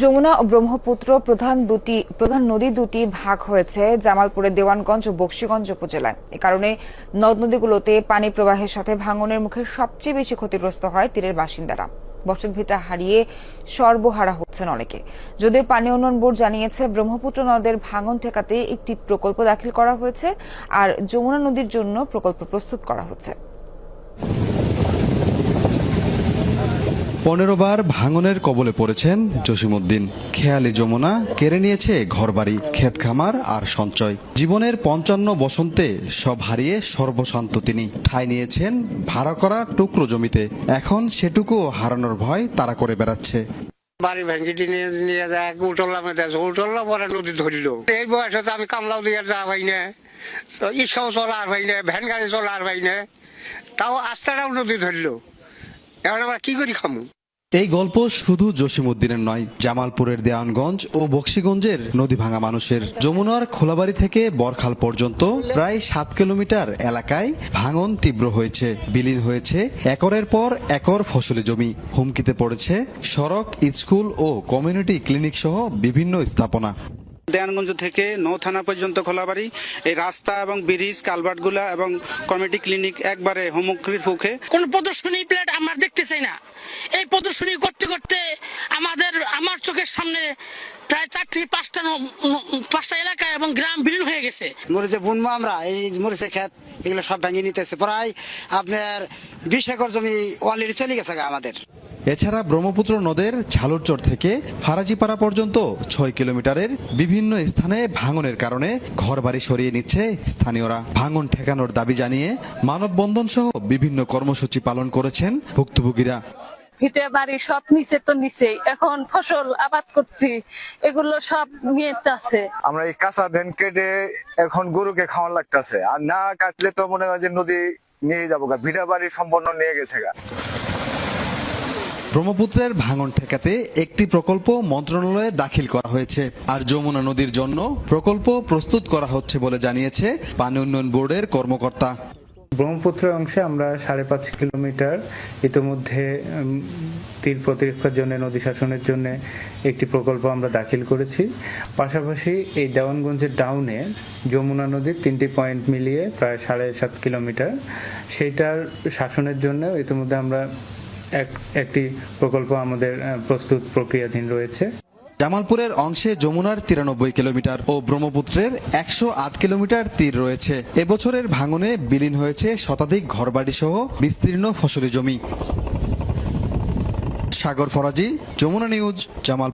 যমুনা ও ব্রহ্মপুত্র প্রধান নদী দুটি ভাগ হয়েছে জামালপুরের দেওয়ানগঞ্জ ও বকশীগঞ্জ উপজেলায়। এ কারণে নদ নদীগুলোতে পানি প্রবাহের সাথে ভাঙনের মুখে সবচেয়ে বেশি ক্ষতিগ্রস্ত হয় তীরের বাসিন্দারা। বসতভিটা হারিয়ে সর্বহারা হচ্ছেন অনেকে। যদিও পানি উন্নয়ন বোর্ড জানিয়েছে ব্রহ্মপুত্র নদের ভাঙন ঠেকাতে একটি প্রকল্প দাখিল করা হয়েছে আর যমুনা নদীর জন্য প্রকল্প প্রস্তুত করা হচ্ছে। 15 বার ভাঙনের কবলে পড়েছেন জসিমউদ্দিন। খেয়ালি যমুনা কেড়ে নিয়েছে ঘরবাড়ি, ক্ষেত খামার আর সঞ্চয়। জীবনের 55 বসন্তে সব হারিয়ে সর্বশান্ত তিনি ঠাঁই নিয়েছেন ভাড়া করা টুকরো জমিতে। এখন সেটুকু হারানোর ভয় তারা করে বেড়াচ্ছে। বাড়ি ভেঙে নিয়ে যায় উঠল্লা মেতে উঠল্লা পরে নদী ধরিল। এই বয়সে তো আমি কামলাও দিয়ে যাওয়া হয় না, ইস্কাও চলা আর হয় না, ভ্যান গাড়ি চলা আর হয় না, তাও আস্তাটাও নদী ধরল। এখন আমরা কি করি খামু? এই গল্প শুধু জসিমউদ্দিনের নয়, জামালপুরের দেওয়ানগঞ্জ ও বকশীগঞ্জের নদী ভাঙা মানুষের। যমুনার খোলাবাড়ি থেকে বরখাল পর্যন্ত প্রায় 7 কিলোমিটার এলাকায় ভাঙন তীব্র হয়েছে। বিলীন হয়েছে একরের পর একর ফসলি জমি। হুমকিতে পড়েছে সড়ক, স্কুল ও কমিউনিটি ক্লিনিক সহ বিভিন্ন স্থাপনা। দেওয়ানগঞ্জ থেকে নৌ থানা পর্যন্ত খোলাবাড়ি, এই রাস্তা এবং ব্রিজ কালভার্টগুলা এবং কমিউনিটি ক্লিনিক একবারে হুমকির মুখে। কোন প্রদর্শনী প্লেট আমরা দেখতে চাই না। এই প্রদর্শনী করতে করতে আমার চোখের সামনে প্রায় 4 থেকে 5টা এলাকা এবং গ্রাম বিলীন হয়ে গেছে। মরিচে বুনবো আমরা, এই মরিচের ক্ষেত এগুলো সব ভেঙে নিতেছে। প্রায় আপনার 20 একর জমি অলরেডি চলে গেছে আমাদের। এছাড়া ব্রহ্মপুত্র নদের ঝালুরচর থেকে ফারাজিপাড়া পর্যন্ত 6 কিলোমিটারের বিভিন্ন স্থানে ভাঙনের কারণে ঘরবাড়ি সরিয়ে নিচ্ছে স্থানীয়রা। ভাঙন ঠেকানোর দাবি জানিয়ে মানববন্ধন সহ বিভিন্ন কর্মসূচি পালন করেছেন ভুক্তভোগীরা। ভিটে বাড়ি সব নিচে তো নিচেই, এখন ফসল আবাদ করছি, এগুলো সব নিয়ে যাচ্ছে। আমরা এই কাঁচা ধান কেটে এখন গরুকে খাওয়ান লাগতেছে, আর না কাটলে তো মনে হয় যে নদী নিয়ে যাবো গা, ভিটা বাড়ি সম্পূর্ণ নিয়ে গেছে গা। ব্রহ্মপুত্রের ভাঙন ঠেকাতে একটি প্রকল্প মন্ত্রণালয়ে দাখিল করা হয়েছে আর যমুনা নদীর জন্য প্রকল্প প্রস্তুত করা হচ্ছে বলে জানিয়েছে পানি উন্নয়ন বোর্ডের কর্মকর্তা। ব্রহ্মপুত্র অংশে আমরা 5.5 কিলোমিটার ইতিমধ্যে তীর প্রতিরক্ষার জন্য, নদী শাসনের জন্য একটি প্রকল্প আমরা দাখিল করেছি। পাশাপাশি এই দেওয়ানগঞ্জের ডাউনে যমুনা নদীর 3টি পয়েন্ট মিলিয়ে প্রায় 7.5 কিলোমিটার, সেইটার শাসনের জন্য ইতিমধ্যে আমরা একটি প্রকল্প আমাদের প্রস্তুত প্রক্রিয়াধীন রয়েছে। জামালপুরের অংশে যমুনার 93 কিলোমিটার ও ব্রহ্মপুত্রের 108 কিলোমিটার তীর রয়েছে। এবছরের ভাঙনে বিলীন হয়েছে শতাধিক ঘরবাড়ি সহ বিস্তীর্ণ ফসলি জমি। সাগর ফরাজি, যমুনা নিউজ, জামালপুর।